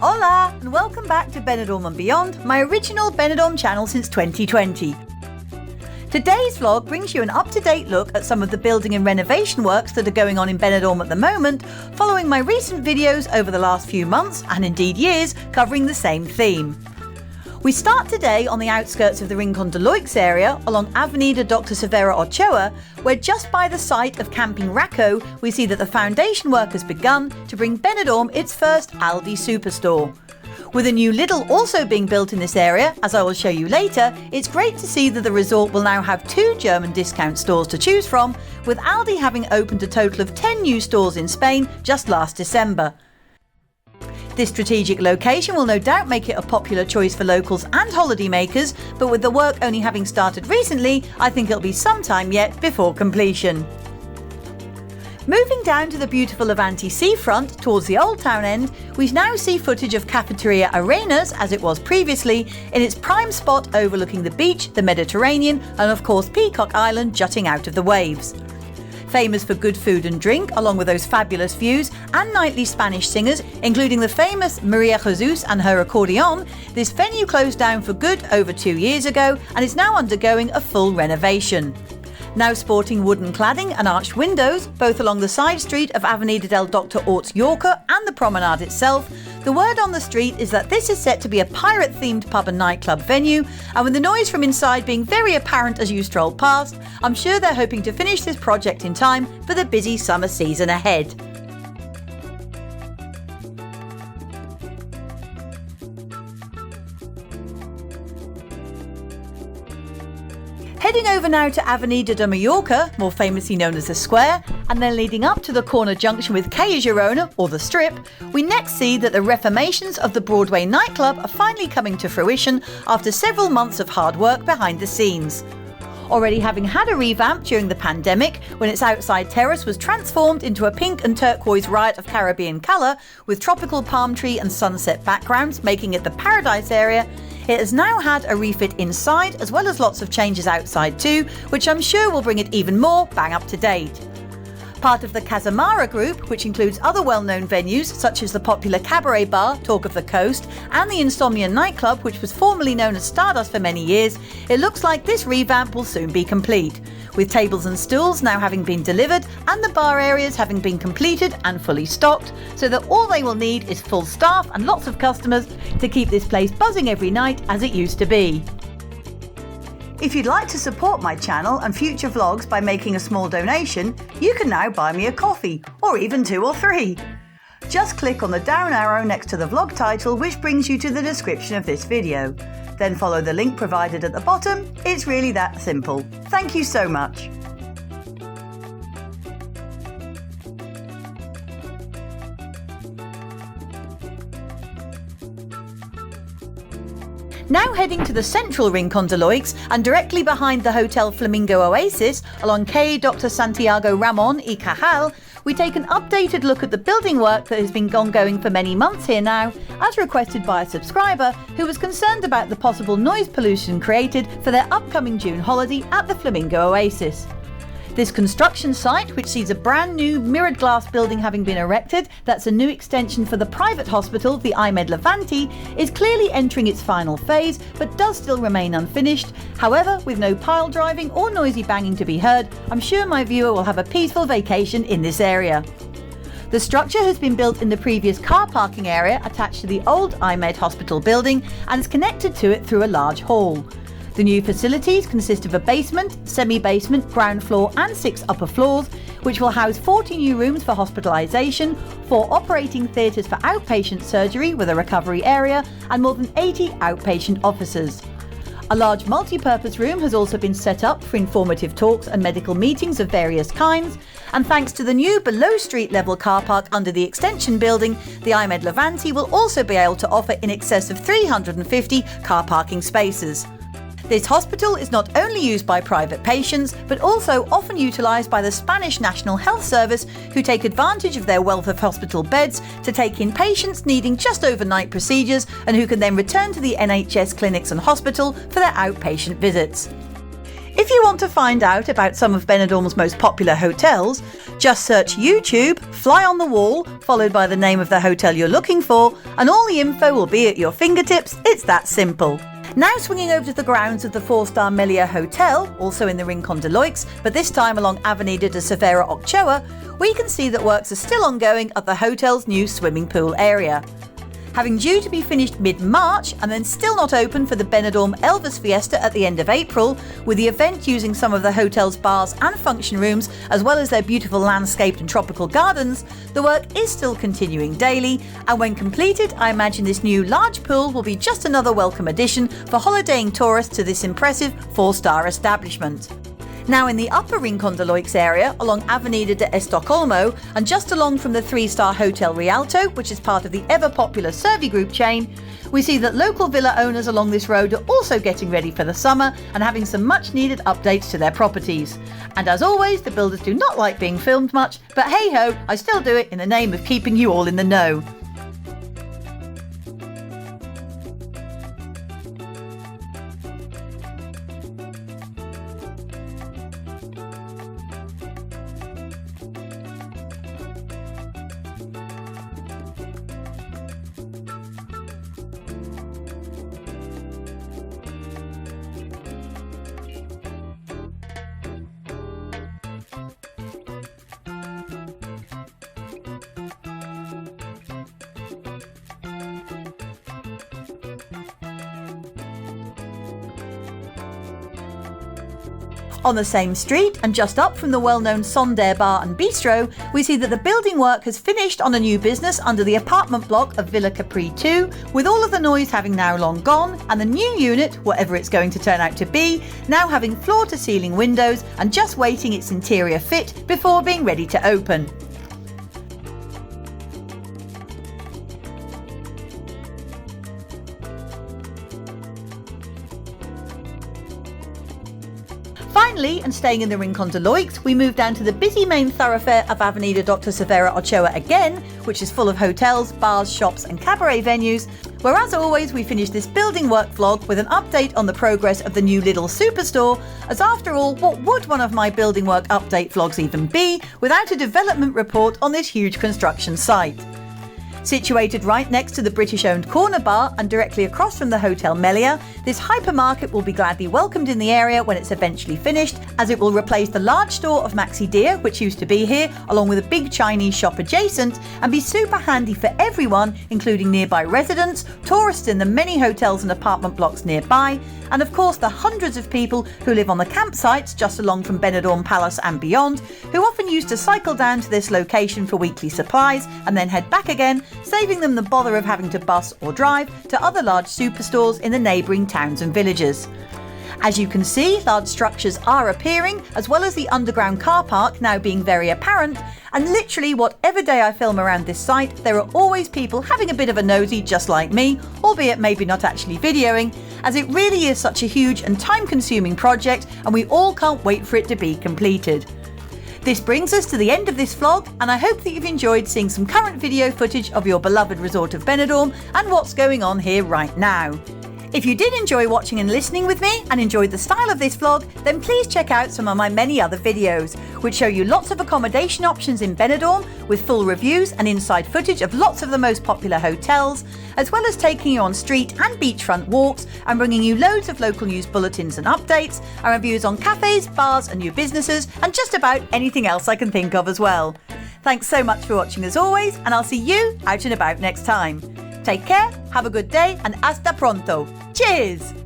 Hola and welcome back to Benidorm and Beyond, my original Benidorm channel since 2020. Today's vlog brings you an up-to-date look at some of the building and renovation works that are going on in Benidorm at the moment, following my recent videos over the last few months, and indeed years, covering the same theme. We start today on the outskirts of the Rincon de Loix area along Avenida Dr. Severo Ochoa, where just by the site of Camping Racco, we see that the foundation work has begun to bring Benidorm its first Aldi superstore. With a new Lidl also being built in this area, as I will show you later, it's great to see that the resort will now have 2 German discount stores to choose from, with Aldi having opened a total of 10 new stores in Spain just last December. This strategic location will no doubt make it a popular choice for locals and holidaymakers, but with the work only having started recently, I think it'll be some time yet before completion. Moving down to the beautiful Levante seafront towards the Old Town end, we now see footage of Cafeteria Arenas, as it was previously, in its prime spot overlooking the beach, the Mediterranean, and of course Peacock Island jutting out of the waves. Famous for good food and drink, along with those fabulous views and nightly Spanish singers, including the famous Maria Jesus and her accordion, this venue closed down for good over 2 years ago and is now undergoing a full renovation. Now sporting wooden cladding and arched windows, both along the side street of Avenida del Dr. Orts Yorker and the promenade itself, the word on the street is that this is set to be a pirate-themed pub and nightclub venue, and with the noise from inside being very apparent as you stroll past, I'm sure they're hoping to finish this project in time for the busy summer season ahead. Heading over now to Avenida de Mallorca, more famously known as the Square, and then leading up to the corner junction with Calle Girona, or the Strip, we next see that the reformations of the Broadway nightclub are finally coming to fruition after several months of hard work behind the scenes. Already having had a revamp during the pandemic, when its outside terrace was transformed into a pink and turquoise riot of Caribbean colour, with tropical palm tree and sunset backgrounds making it the paradise area, it has now had a refit inside as well as lots of changes outside too, which I'm sure will bring it even more bang up to date. Part of the Casamara group, which includes other well-known venues such as the popular cabaret bar Talk of the Coast and the Insomnia nightclub, which was formerly known as Stardust for many years, it looks like this revamp will soon be complete, with tables and stools now having been delivered and the bar areas having been completed and fully stocked, so that all they will need is full staff and lots of customers to keep this place buzzing every night as it used to be. If you'd like to support my channel and future vlogs by making a small donation, you can now buy me a coffee, or even 2 or 3. Just click on the down arrow next to the vlog title, which brings you to the description of this video. Then follow the link provided at the bottom. It's really that simple. Thank you so much. Now heading to the central Rincon de Loix and directly behind the Hotel Flamingo Oasis along Calle Dr. Santiago Ramon y Cajal, we take an updated look at the building work that has been ongoing for many months here now, as requested by a subscriber who was concerned about the possible noise pollution created for their upcoming June holiday at the Flamingo Oasis. This construction site, which sees a brand new mirrored glass building having been erected, that's a new extension for the private hospital, the IMED Levante, is clearly entering its final phase, but does still remain unfinished. However, with no pile driving or noisy banging to be heard, I'm sure my viewer will have a peaceful vacation in this area. The structure has been built in the previous car parking area attached to the old IMED hospital building and is connected to it through a large hall. The new facilities consist of a basement, semi-basement, ground floor and 6 upper floors, which will house 40 new rooms for hospitalisation, 4 operating theatres for outpatient surgery with a recovery area, and more than 80 outpatient offices. A large multi-purpose room has also been set up for informative talks and medical meetings of various kinds, and thanks to the new below street level car park under the extension building, the IMED Levante will also be able to offer in excess of 350 car parking spaces. This hospital is not only used by private patients, but also often utilised by the Spanish National Health Service, who take advantage of their wealth of hospital beds to take in patients needing just overnight procedures and who can then return to the NHS clinics and hospital for their outpatient visits. If you want to find out about some of Benidorm's most popular hotels, just search YouTube, Fly on the Wall, followed by the name of the hotel you're looking for, and all the info will be at your fingertips. It's that simple. Now swinging over to the grounds of the 4-star Melia Hotel, also in the Rincon de Loix, but this time along Avenida de Cervera Ochoa, we can see that works are still ongoing at the hotel's new swimming pool area. Having due to be finished mid-March and then still not open for the Benidorm Elvis Fiesta at the end of April, with the event using some of the hotel's bars and function rooms as well as their beautiful landscaped and tropical gardens, the work is still continuing daily, and when completed I imagine this new large pool will be just another welcome addition for holidaying tourists to this impressive 4-star establishment. Now in the upper Rincon de Loix area, along Avenida de Estocolmo, and just along from the 3-star Hotel Rialto, which is part of the ever-popular Servi Group chain, we see that local villa owners along this road are also getting ready for the summer and having some much-needed updates to their properties. And as always, the builders do not like being filmed much, but hey-ho, I still do it in the name of keeping you all in the know. On the same street, and just up from the well-known Sonder Bar and Bistro, we see that the building work has finished on a new business under the apartment block of Villa Capri 2, with all of the noise having now long gone, and the new unit, whatever it's going to turn out to be, now having floor-to-ceiling windows and just waiting its interior fit before being ready to open. Finally, and staying in the Rincon de Loix, we move down to the busy main thoroughfare of Avenida Dr. Cervera Ochoa again, which is full of hotels, bars, shops and cabaret venues, where as always we finish this building work vlog with an update on the progress of the new Lidl superstore, as after all, what would one of my building work update vlogs even be without a development report on this huge construction site? Situated right next to the British-owned Corner Bar and directly across from the Hotel Melia, this hypermarket will be gladly welcomed in the area when it's eventually finished, as it will replace the large store of Maxi Deer, which used to be here, along with a big Chinese shop adjacent, and be super handy for everyone, including nearby residents, tourists in the many hotels and apartment blocks nearby, and of course the hundreds of people who live on the campsites just along from Benidorm Palace and beyond, who often used to cycle down to this location for weekly supplies and then head back again, saving them the bother of having to bus or drive to other large superstores in the neighbouring towns and villages. As you can see, large structures are appearing, as well as the underground car park now being very apparent, and literally whatever day I film around this site, there are always people having a bit of a nosy just like me, albeit maybe not actually videoing, as it really is such a huge and time-consuming project and we all can't wait for it to be completed. This brings us to the end of this vlog, and I hope that you've enjoyed seeing some current video footage of your beloved resort of Benidorm and what's going on here right now. If you did enjoy watching and listening with me and enjoyed the style of this vlog, then please check out some of my many other videos, which show you lots of accommodation options in Benidorm with full reviews and inside footage of lots of the most popular hotels, as well as taking you on street and beachfront walks and bringing you loads of local news bulletins and updates, and reviews on cafes, bars and new businesses, and just about anything else I can think of as well. Thanks so much for watching as always, and I'll see you out and about next time. Take care, have a good day, and hasta pronto. Cheers!